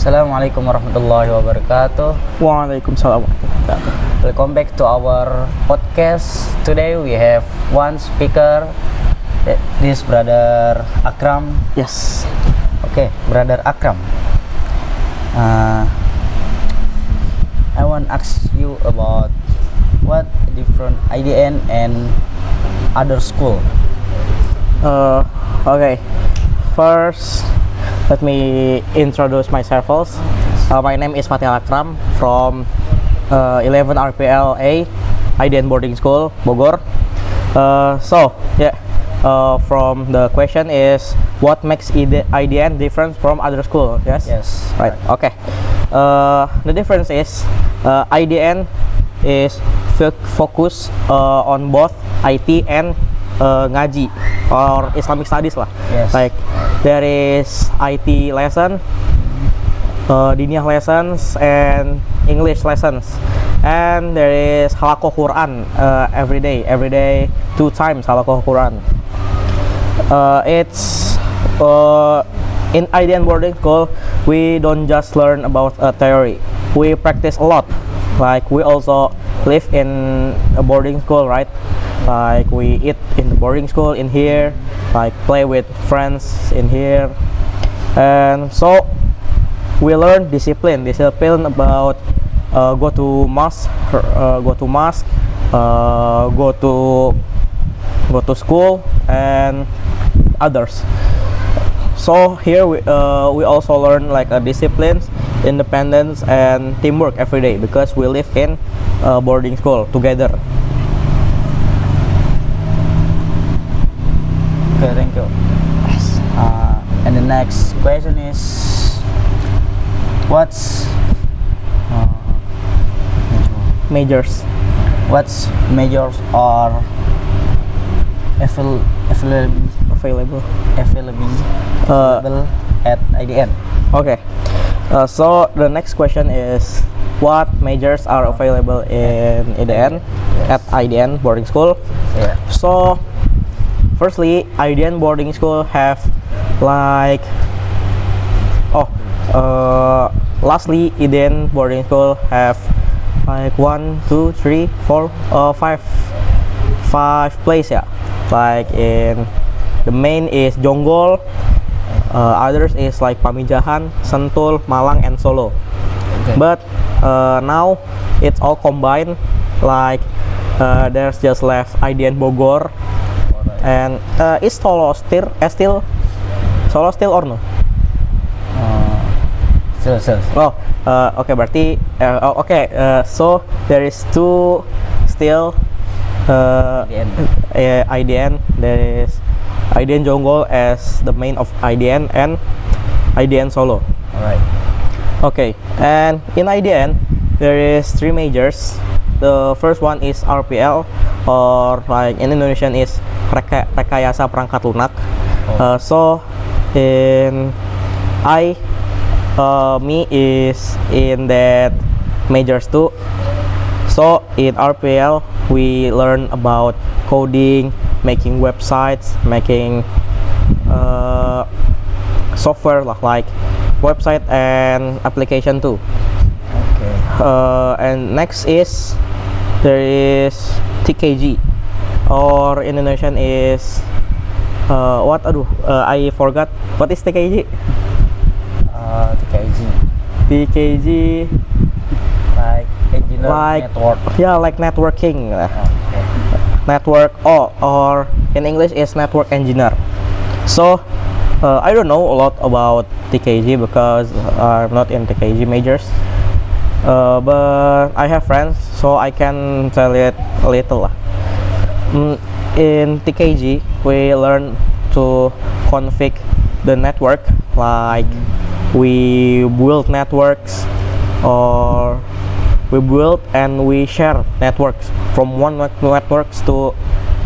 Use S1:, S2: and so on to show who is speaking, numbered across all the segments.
S1: Assalamualaikum warahmatullahi wabarakatuh.
S2: Waalaikumsalam warahmatullahi wabarakatuh.
S1: Welcome back to our podcast. Today we have one speaker. This brother Akram.
S2: Yes.
S1: Okay, brother Akram. I want ask you about what different IDN and other school.
S2: Okay. First, let me introduce myself first. My name is Fatih Akram from 11 RPLA IDN Boarding School, Bogor. From the question is what makes IDN different from other school? Yes.
S1: Yes.
S2: Right. Okay. The difference is IDN is focus on both IT and ngaji or Islamic studies lah.
S1: Yes.
S2: Like there is IT lesson, diniyah lessons, and English lessons, and there is halaqah Quran every day 2 times halaqah Quran. It's in IDN boarding school we don't just learn about theory, we practice a lot. Like we also live in a boarding school, right? Like we eat in the boarding school in here, like play with friends in here, and so we learn discipline about go to mosque, go to school and others. So here we also learn like a disciplines, independence, and teamwork every day because we live in boarding school together.
S1: Okay, thank you. And the next question is, what's
S2: Majors.
S1: what's majors or
S2: Available.
S1: available at IDN?
S2: Okay. So the next question is what majors are available in IDN at IDN boarding school?
S1: Yeah.
S2: So firstly, IDN boarding school have like lastly IDN boarding school have like 1, 2, 3, 4, 5 place, yeah. Like in the main is Jonggol, others is like Pamijahan, Sentul, Malang, and Solo.
S1: Okay.
S2: But now it's all combined. Like there's just left IDN Bogor, and is Solo still or no?
S1: Still.
S2: Oh, okay. Berarti okay. So there is 2 still IDN. There is IDN Jonggol as the main of IDN and IDN Solo.
S1: Alright.
S2: Okay, and in IDN there is 3 majors. The first one is RPL, or like in Indonesian is Rekayasa Perangkat Lunak. So in me is in that majors too. So in RPL we learn about coding, making websites, making software like website and application too.
S1: Okay.
S2: And next is there is TKG, or in Indonesian is I forgot what is TKG. TKG
S1: Like engineer network.
S2: Yeah, like networking.
S1: Okay.
S2: Network or in English is network engineer. So I don't know a lot about TKG because I'm not in TKG majors, but I have friends so I can tell it a little. In TKG we learn to config the network, like we build networks, or we build and we share networks from one networks to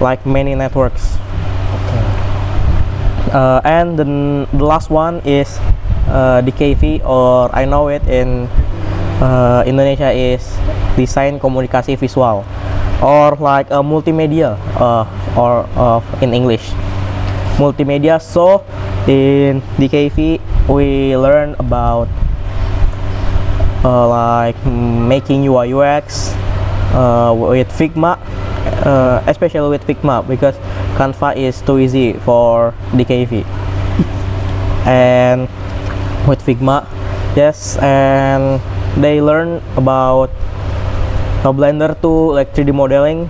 S2: like many networks. And the last one is DKV, or I know it in Indonesia is desain komunikasi visual, or like a multimedia, or in English multimedia. So in DKV we learn about like making UI UX with Figma, especially with Figma because Canva is too easy for DKV. And with Figma, yes, and they learn about Blender too, like 3D modeling,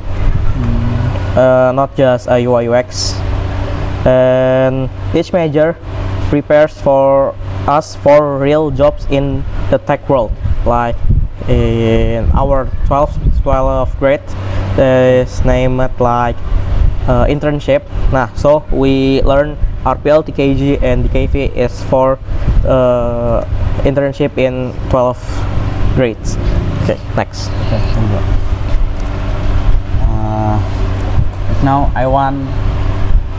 S2: not just UI UX. And each major prepares for us for real jobs in the tech world. Like in our 12th grade, is named like internship. Nah, so we learn RPL, TKG, and DKV is for internship in 12th grades. Okay, next.
S1: Okay, thank you. Now I want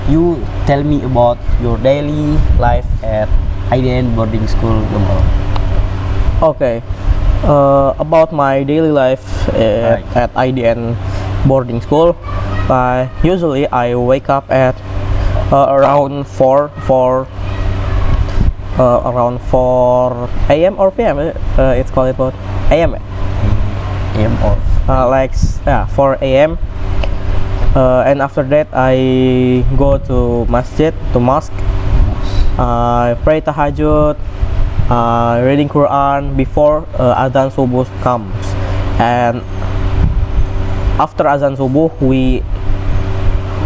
S1: you tell me about your daily life at IDN boarding school Gembel.
S2: Okay, about my daily life
S1: Right.
S2: at IDN boarding school. Usually I wake up at around 4 a.m. or p.m. It's called about a.m.
S1: AM or
S2: 4 a.m. And after that I go to mosque. I pray tahajud, reading Quran before azan subuh comes. And after azan subuh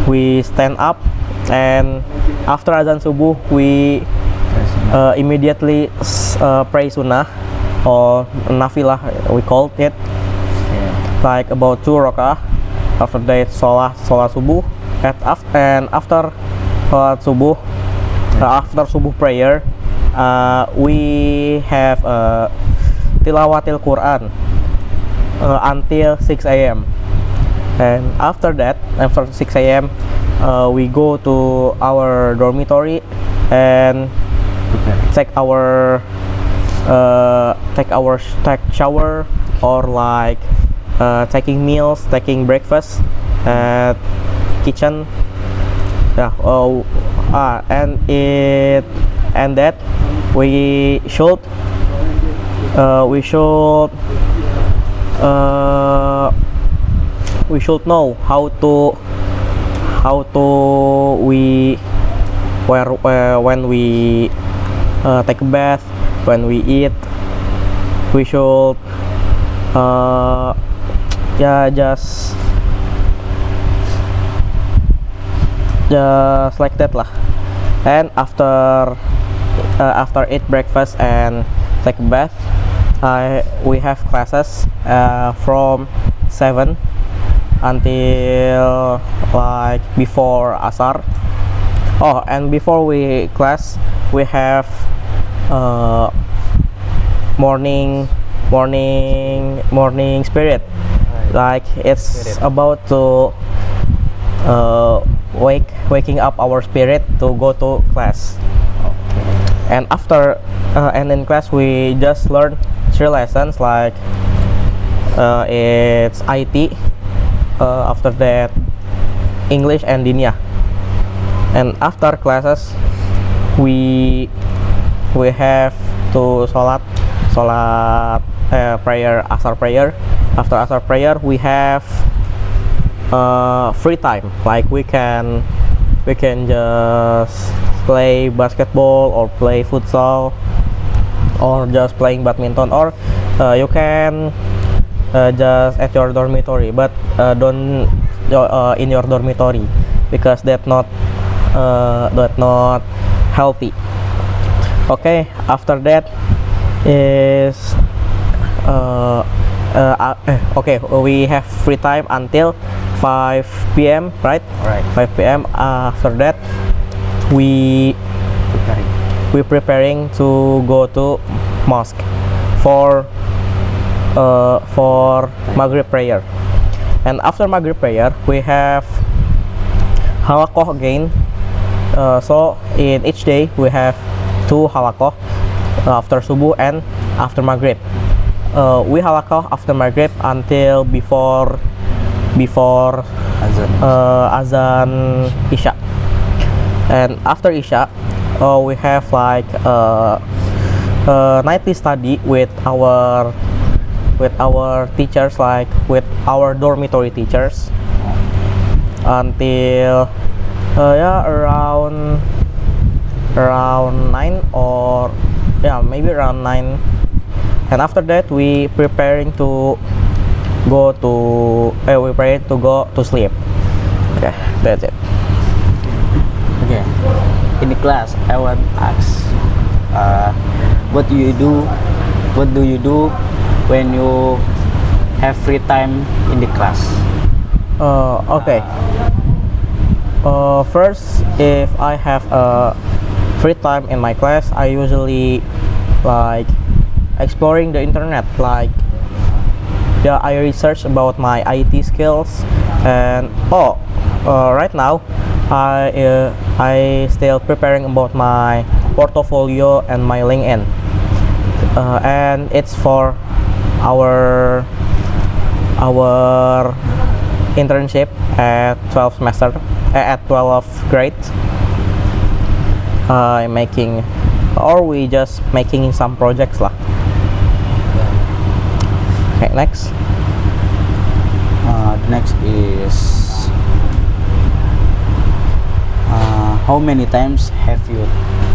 S2: we stand up, and after azan subuh we immediately pray sunnah or nafilah, we called it, like about 2 rakah. After that sholat subuh, and after sholat subuh, after subuh prayer, we have tilawatil Quran until 6 a.m. And after that, after 6 a.m., we go to our dormitory and take shower, or like taking meals, taking breakfast at kitchen. And that we should know how to when we take a bath, when we eat, we should just like that lah. And after eat breakfast and take a bath, we have classes from 7 until like before asar. And before we class, we have morning spirit. Like it's
S1: Spirit.
S2: about to waking up our spirit to go to class. And after and in class we just learn 3 lessons, like it's IT, after that English and Dinia. And after classes we have to sholat prayer, asar prayer. After asar prayer we have free time, like we can just play basketball or play futsal or just playing badminton, or you can just at your dormitory, but don't in your dormitory because that's not healthy. Okay, after that is okay, we have free time until 5 p.m. right?
S1: Right.
S2: 5 p.m. After that we preparing to go to mosque for Maghrib prayer. And after Maghrib prayer we have halakoh again. So in each day we have 2 halakoh, after subuh and after Maghrib. We halakoh after Maghrib until before azan Isya. And after Isya we have like nightly study with our teachers, like with our dormitory teachers, until yeah, around 9, or yeah, maybe around 9. And after that we preparing to go to sleep. Okay, that's it.
S1: Okay. In the class, I want to ask, what do you do? What do you do when you have free time in the class?
S2: Okay. First, if I have free time in my class, I usually like exploring the internet. Like, yeah, I research about my IT skills, and right now I still preparing about my portfolio and my LinkedIn, and it's for our internship at 12 semester at 12th grade. Making, or we just making some projects lah. Okay, next.
S1: The next is, how many times have you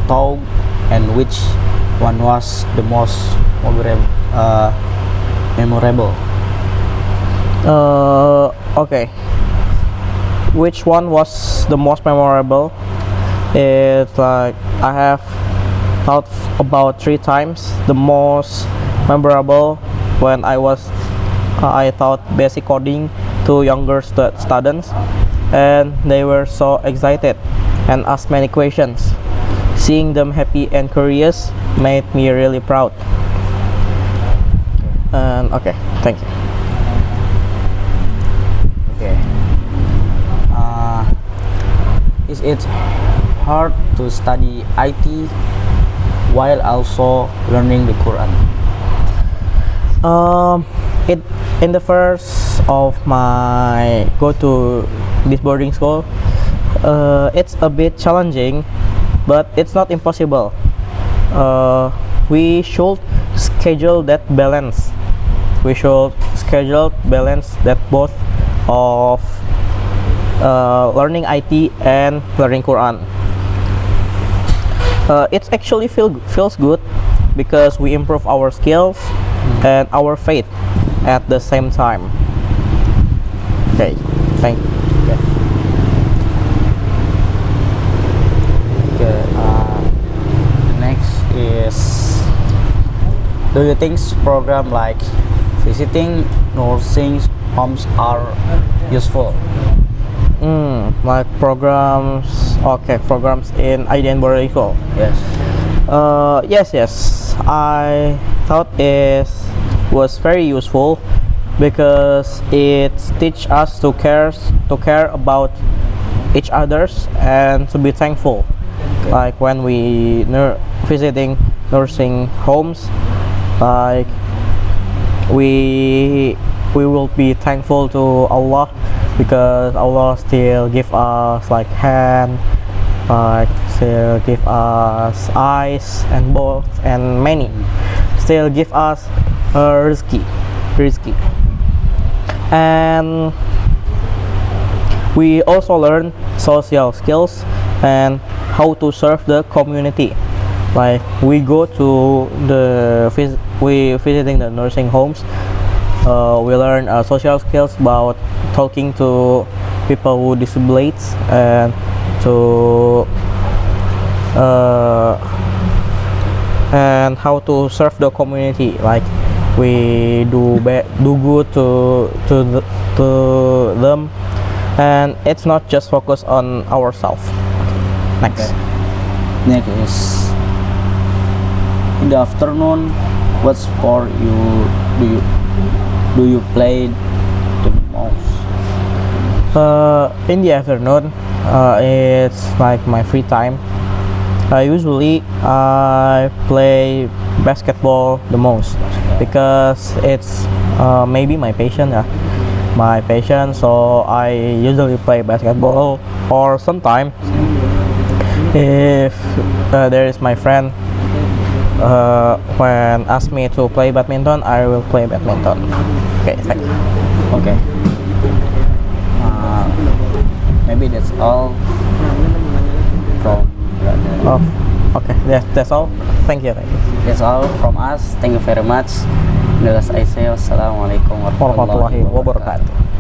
S1: taught, and which one was the most memorable?
S2: Okay. Which one was the most memorable? It's like I have thought about 3 times. The most memorable when I taught basic coding to younger students, and they were so excited and asked many questions. Seeing them happy and curious made me really proud. And okay, thank you.
S1: Okay. Is it hard to study IT while also learning the Quran?
S2: It in the first of my go to this boarding school, it's a bit challenging, but it's not impossible. We should schedule that balance. We should schedule balance that both of learning IT and learning Quran. It actually feels good because we improve our skills and our faith at the same time. Okay, thank you.
S1: Okay. Next is, do you think program like visiting nursing homes are useful?
S2: Like programs, okay, programs in IDN boarding school.
S1: Yes.
S2: Yes. I thought it was very useful because it teach us to care about each others and to be thankful.
S1: Okay.
S2: Like when we visiting nursing homes, like we will be thankful to Allah because Allah still give us like hand, like still give us eyes and both, and many still give us rizki, and we also learn social skills and how to serve the community. Like we go to we visiting the nursing homes, we learn social skills about talking to people who disabilities and and how to serve the community. Like we do good to them, and it's not just focus on ourselves. Next.
S1: Next is, in the afternoon, what sport do you play the most?
S2: In the afternoon, it's like my free time. Usually I play basketball the most because it's maybe my passion. So I usually play basketball, or sometimes if there is my friend when ask me to play badminton, I will play badminton. Okay, thank you.
S1: Okay. Maybe that's all from
S2: Oh, okay, that's all. Thank you.
S1: that's all from us. Thank you very much. Wassalamualaikum
S2: Warahmatullahi wabarakatuh.